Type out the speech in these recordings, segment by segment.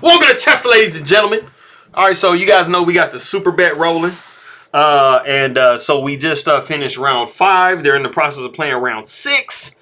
Welcome to Chester, ladies and gentlemen. All right, so you guys know we got the Superbet rolling. So we just finished round 5. They're in the process of playing round 6.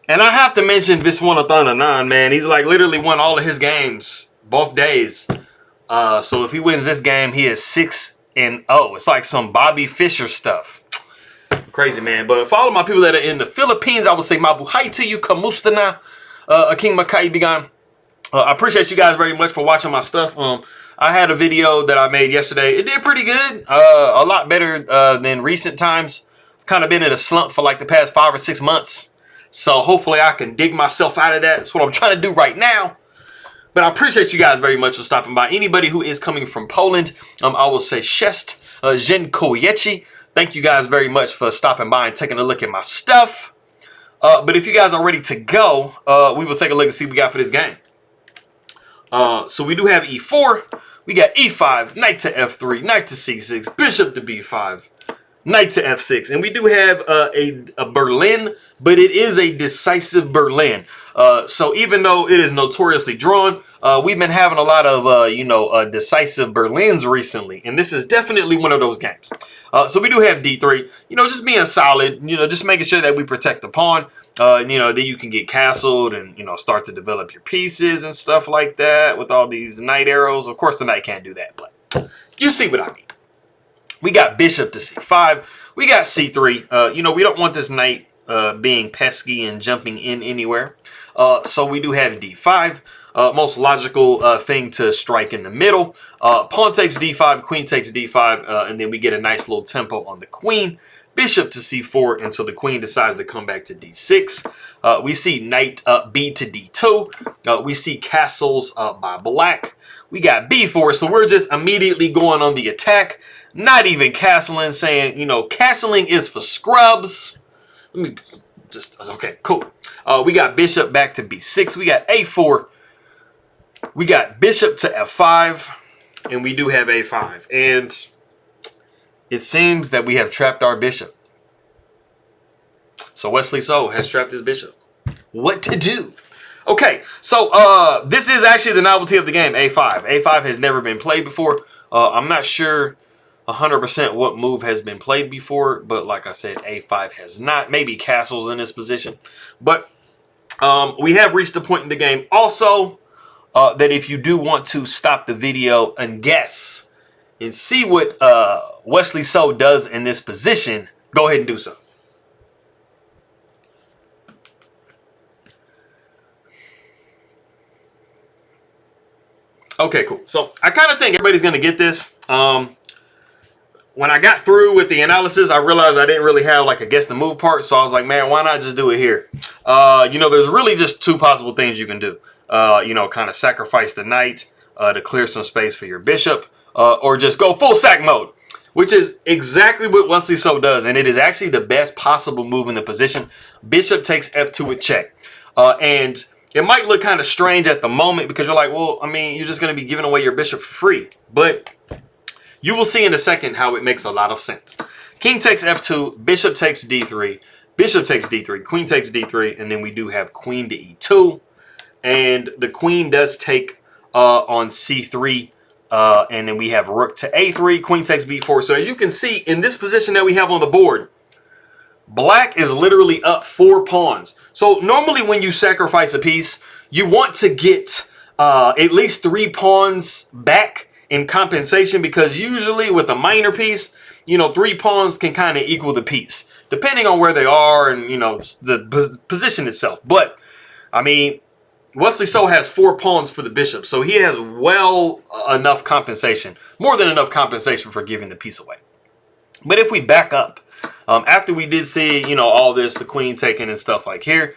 And I have to mention Viswanathan, man. He's like literally won all of his games both days. So if he wins this game, he is 6-0. It's like some Bobby Fischer stuff. Crazy, man. But for all of my people that are in the Philippines, I would say mabuhay to you, kamusta na, aking makaibigan. I appreciate you guys very much for watching my stuff. I had a video that I made yesterday. It did pretty good. A lot better than recent times. I've kind of been in a slump for like the past 5 or 6 months. So hopefully I can dig myself out of that. That's what I'm trying to do right now. But I appreciate you guys very much for stopping by. Anybody who is coming from Poland, I will say Cześć, Dziękuję. Thank you guys very much for stopping by and taking a look at my stuff. But if you guys are ready to go, we will take a look and see what we got for this game. So we do have e4, we got e5, knight to f3, knight to c6, bishop to b5, knight to f6. And we do have a Berlin, but it is a decisive Berlin. So even though it is notoriously drawn, we've been having a lot of, decisive Berlins recently. And this is definitely one of those games. So we do have d3, just being solid, just making sure that we protect the pawn. Then you can get castled and, start to develop your pieces and stuff like that with all these knight arrows. Of course, the knight can't do that, but you see what I mean. We got bishop to c5. We got c3. We don't want this knight being pesky and jumping in anywhere. So we do have d5. Most logical thing to strike in the middle. Pawn takes d5, queen takes d5, and then we get a nice little tempo on the queen. Bishop to c4 until the queen decides to come back to d6. We see knight b to d2. We see castles by black. We got b4, so we're just immediately going on the attack. Not even castling, saying, castling is for scrubs. Let me just, okay, cool. We got bishop back to b6. We got a4. We got bishop to f5. And we do have a5. And it seems that we have trapped our bishop. So Wesley has trapped his bishop. What to do? Okay, so this is actually the novelty of the game, a5. a5 has never been played before. I'm not sure 100% what move has been played before, but like I said, a5 has not. Maybe castles in this position. But we have reached a point in the game also that if you do want to stop the video and guess and see what Wesley does in this position, go ahead and do so. Okay, cool. So I kind of think everybody's going to get this. When I got through with the analysis, I realized I didn't really have like a guess the move part. So I was like, man, why not just do it here? There's really just 2 possible things you can do. Kind of sacrifice the knight to clear some space for your bishop. Or just go full sack mode, which is exactly what Wesley does. And it is actually the best possible move in the position. Bishop takes f2 with check. And it might look kind of strange at the moment because you're like, well, I mean, you're just going to be giving away your bishop for free. But you will see in a second how it makes a lot of sense. King takes f2, bishop takes d3, bishop takes d3, queen takes d3, and then we do have queen to e2. And the queen does take on c3. And then we have rook to a3, queen takes b4. So as you can see, in this position that we have on the board, black is literally up 4 pawns. So normally when you sacrifice a piece, you want to get at least 3 pawns back in compensation, because usually with a minor piece, 3 pawns can kind of equal the piece, depending on where they are and, the position itself. But, I mean, Wesley has 4 pawns for the bishop, so he has enough compensation, more than enough compensation for giving the piece away. But if we back up, after we did see, all this, the queen taken and stuff like here,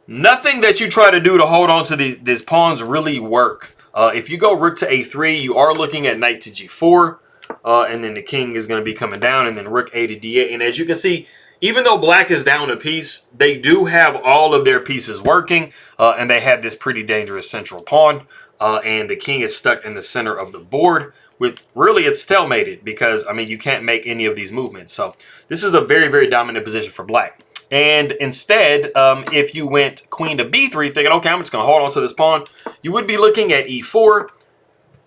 nothing that you try to do to hold on to these pawns really work. If you go rook to a3, you are looking at knight to g4, and then the king is going to be coming down, and then rook a to d8. And as you can see, even though black is down a piece, they do have all of their pieces working, and they have this pretty dangerous central pawn, and the king is stuck in the center of the board with, really, it's stalemated because, I mean, you can't make any of these movements. So this is a very, very dominant position for black. And instead, if you went queen to b3, thinking, okay, I'm just going to hold on to this pawn, you would be looking at e4,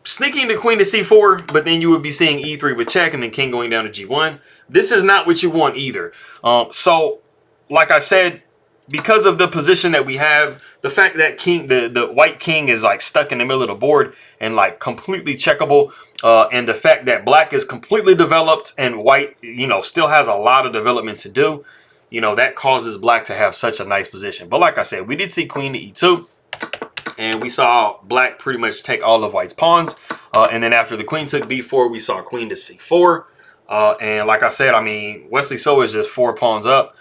sneaking the queen to c4, but then you would be seeing e3 with check and then king going down to g1. This is not what you want either. So, like I said, because of the position that we have, the fact that the white king is like stuck in the middle of the board and like completely checkable, and the fact that black is completely developed and white, you know, still has a lot of development to do, you know, that causes black to have such a nice position. But like I said, we did see queen to e2, and we saw black pretty much take all of white's pawns. And then after the queen took b4, we saw queen to c4. And like I said, I mean, Wesley So is just 4 pawns up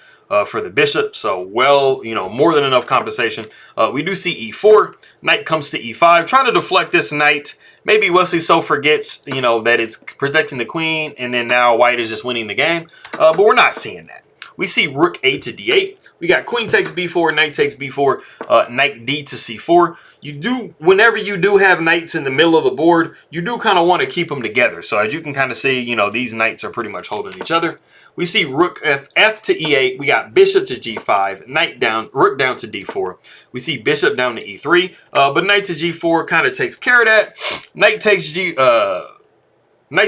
for the bishop. So, well, you know, more than enough compensation. We do see e4. Knight comes to e5, trying to deflect this knight. Maybe Wesley So forgets, you know, that it's protecting the queen, and then now white is just winning the game. But we're not seeing that. We see rook a to d8. We got queen takes b4, knight takes b4, knight d to c4. You do, whenever you do have knights in the middle of the board, you do kind of want to keep them together. So as you can kind of see, you know, these knights are pretty much holding each other. We see rook f to e8. We got bishop to g5, knight down, rook down to d4. We see bishop down to e3, but knight to g4 kind of takes care of that. Knight takes knight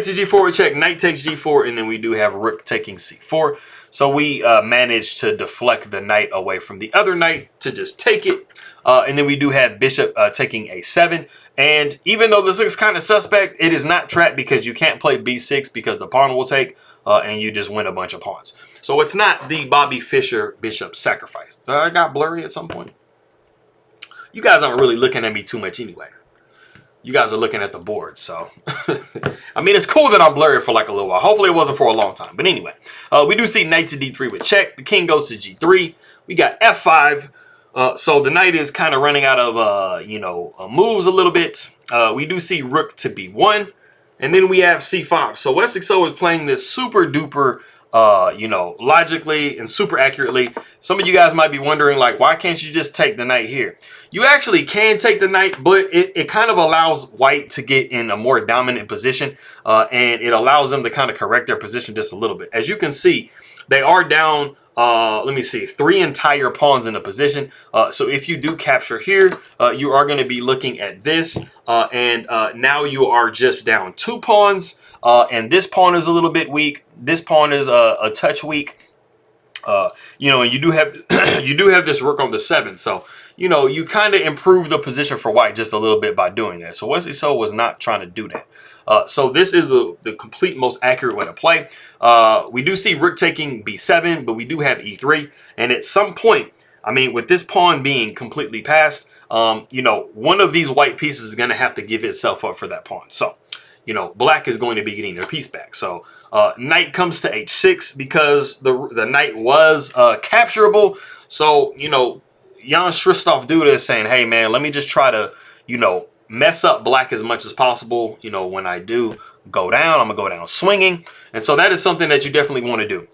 to g4 with check, knight takes g4, and then we do have rook taking c4. So we managed to deflect the knight away from the other knight to just take it. And then we do have bishop taking a7. And even though this looks kind of suspect, it is not trapped because you can't play b6 because the pawn will take, and you just win a bunch of pawns. So it's not the Bobby Fischer bishop sacrifice. I got blurry at some point. You guys aren't really looking at me too much anyway. You guys are looking at the board, so. I mean, it's cool that I'm blurry for like a little while. Hopefully it wasn't for a long time. But anyway, we do see knight to d3 with check. The king goes to g3. We got f5. So the knight is kind of running out of, you know, moves a little bit. We do see rook to b1. And then we have c5. So Wesley So is playing this super duper, you know, logically and super accurately. Some of you guys might be wondering, like, why can't you just take the knight here? You actually can take the knight, but it kind of allows white to get in a more dominant position. And it allows them to kind of correct their position just a little bit. As you can see, they are down, let me see, 3 entire pawns in the position. So if you do capture here, you are going to be looking at this. And now you are just down 2 pawns. And this pawn is a little bit weak. This pawn is a touch weak. You know, and you do have you do have this rook on the 7. So, you know, you kind of improve the position for white just a little bit by doing that. So Wesley So was not trying to do that. So this is the complete most accurate way to play. We do see rook taking b7, but we do have e3. And at some point, I mean, with this pawn being completely passed, you know, one of these white pieces is going to have to give itself up for that pawn. So, you know, black is going to be getting their piece back. So knight comes to h6 because the knight was capturable. So, you know, Jan-Krzysztof Duda is saying, hey, man, let me just try to, you know, mess up black as much as possible. You know, when I do go down, I'm going to go down swinging. And so that is something that you definitely want to do.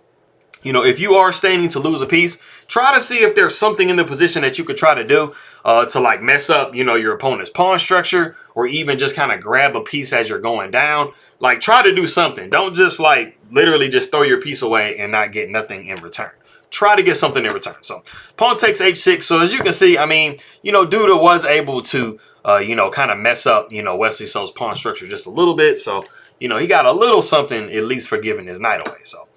You know, if you are standing to lose a piece, try to see if there's something in the position that you could try to do to like mess up, you know, your opponent's pawn structure, or even just kind of grab a piece as you're going down. Like, try to do something. Don't just like literally just throw your piece away and not get nothing in return. Try to get something in return. So pawn takes h6. So as you can see, I mean, you know, Duda was able to, you know, kind of mess up, you know, Wesley So's pawn structure just a little bit. So, you know, he got a little something at least for giving his knight away. So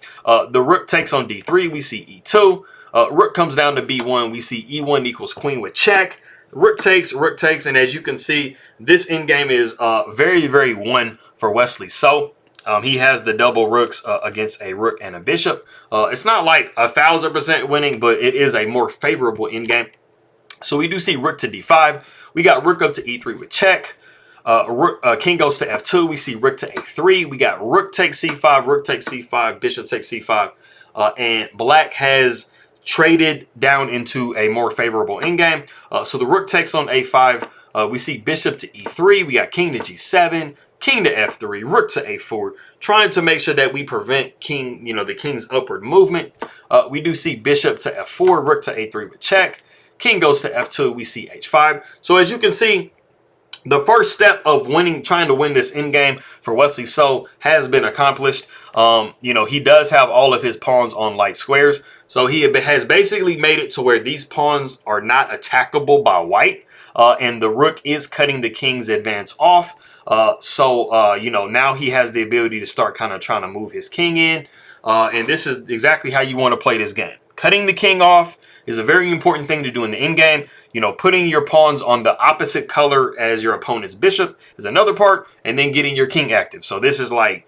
the rook takes on d3. We see e2. Rook comes down to b1. We see e1 equals queen with check. Rook takes, and as you can see, this endgame is very, very one for Wesley So. He has the double rooks against a rook and a bishop. It's not like 1000% winning, but it is a more favorable endgame. So we do see rook to d5. We got rook up to e3 with check. King goes to f2. We see rook to a3. We got rook takes c5, rook takes c5, bishop takes c5. And black has traded down into a more favorable endgame. So the rook takes on a5. We see bishop to e3. We got king to g7, king to f3, rook to a4, trying to make sure that we prevent king, you know, the king's upward movement. We do see bishop to f4, rook to a3 with check. King goes to f2. We see h5. So as you can see, The first step of trying to win this endgame for Wesley So has been accomplished. He does have all of his pawns on light squares. So he has basically made it to where these pawns are not attackable by white. And the rook is cutting the king's advance off. Now he has the ability to start kind of trying to move his king in. And this is exactly how you want to play this game. Cutting the king off is a very important thing to do in the endgame. Putting your pawns on the opposite color as your opponent's bishop is another part, and then getting your king active. So this is like,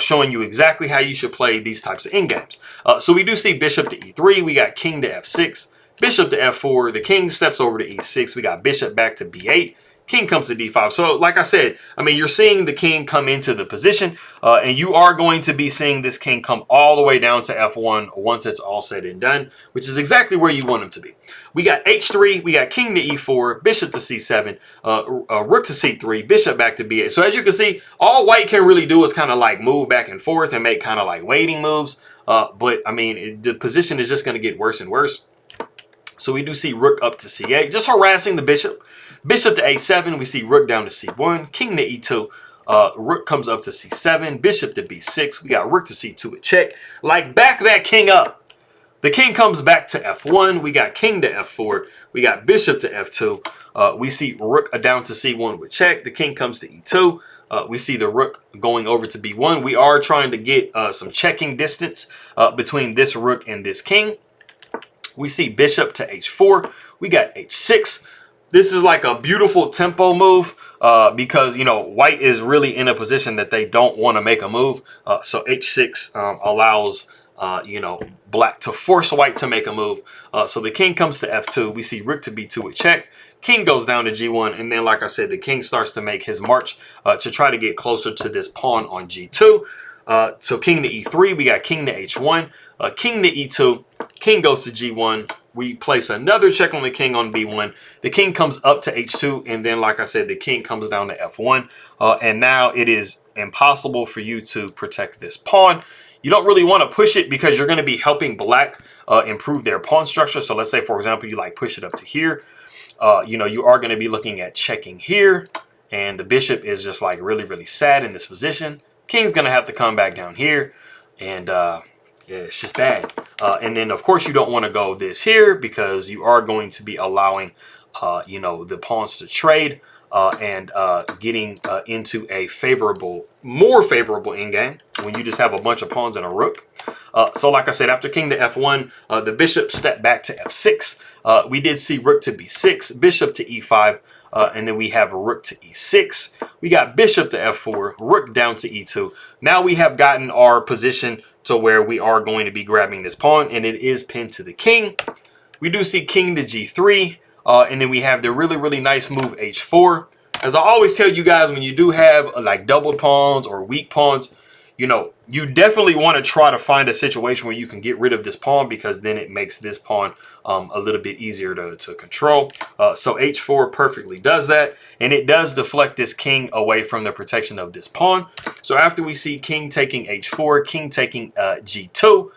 showing you exactly how you should play these types of endgames. So we do see bishop to e3. We got king to f6, bishop to f4. The king steps over to e6. We got bishop back to b8. King comes to d5. So like I said, you're seeing the king come into the position, and you are going to be seeing this king come all the way down to f1 once it's all said and done, which is exactly where you want him to be. We got h3, we got king to e4, bishop to c7, rook to c3, bishop back to b8. So as you can see, all white can really do is kind of like move back and forth and make kind of like waiting moves. The position is just going to get worse and worse. So we do see rook up to c8, just harassing the bishop. Bishop to a7, we see rook down to c1, king to e2, rook comes up to c7, bishop to b6, we got rook to c2 at check. Like, back that king up. The king comes back to f1, we got king to f4, we got bishop to f2, we see rook down to c1 with check, the king comes to e2, we see the rook going over to b1. We are trying to get some checking distance between this rook and this king. We see bishop to h4, we got h6. This is like a beautiful tempo move because, white is really in a position that they don't want to make a move. So h6 allows, black to force white to make a move. So the king comes to f2. We see rook to b2 with check. King goes down to g1. And then, like I said, the king starts to make his march to try to get closer to this pawn on g2. So king to e3. We got king to h1. King to e2. King goes to g1. We place another check on the king on b1. The king comes up to h2, and then, like I said, the king comes down to f1. And now it is impossible for you to protect this pawn. You don't really want to push it because you're going to be helping black improve their pawn structure. So let's say, for example, you like push it up to here. You are going to be looking at checking here, and the bishop is just like really, really sad in this position. King's going to have to come back down here, and yeah, it's just bad. And then, of course, you don't want to go this here because you are going to be allowing, the pawns to trade and getting into a more favorable endgame when you just have a bunch of pawns and a rook. So like I said, after king to f1, the bishop stepped back to f6. We did see rook to b6, bishop to e5, and then we have rook to e6. We got bishop to f4, rook down to e2. Now we have gotten our position to where we are going to be grabbing this pawn, and it is pinned to the king. We do see king to g3, and then we have the really, really nice move h4. As I always tell you guys, when you do have like doubled pawns or weak pawns, you definitely want to try to find a situation where you can get rid of this pawn, because then it makes this pawn a little bit easier to control. So h4 perfectly does that, and it does deflect this king away from the protection of this pawn. So after we see king taking h4, king taking g2,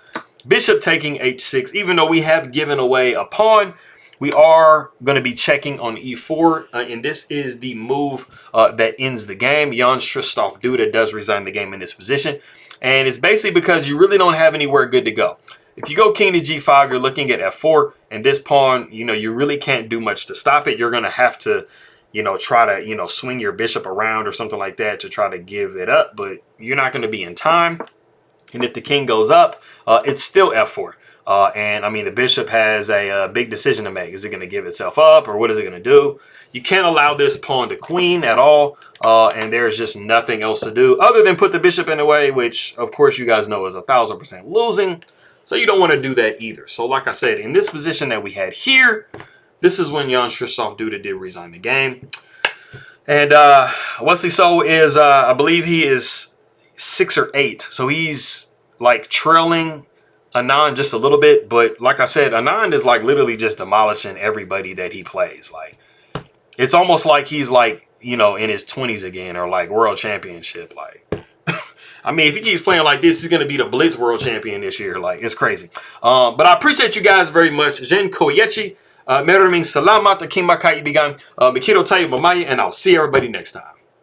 bishop taking h6, even though we have given away a pawn, we are going to be checking on e4, and this is the move that ends the game. Jan-Krzysztof Duda does resign the game in this position, and it's basically because you really don't have anywhere good to go. If you go king to g5, you're looking at f4, and this pawn, you really can't do much to stop it. You're going to have to, try to, swing your bishop around or something like that to try to give it up, but you're not going to be in time. And if the king goes up, it's still f4. The bishop has a big decision to make. Is it going to give itself up, or what is it going to do? You can't allow this pawn to queen at all, and there's just nothing else to do other than put the bishop in the way, which, of course, you guys know is 1000% losing. So you don't want to do that either. So like I said, in this position that we had here, this is when Jan-Krzysztof Duda did resign the game. And Wesley So is, I believe he is 6 or 8. So he's like trailing Anand just a little bit, but like I said, Anand is like literally just demolishing everybody that he plays. Like, it's almost like he's like, in his 20s again, or like world championship. Like, if he keeps playing like this, he's going to be the Blitz world champion this year. Like, it's crazy. But I appreciate you guys very much. Jan-Krzysztof Maraming salamat, aking makaibigan. Mikiro tayo mamaya, and I'll see everybody next time.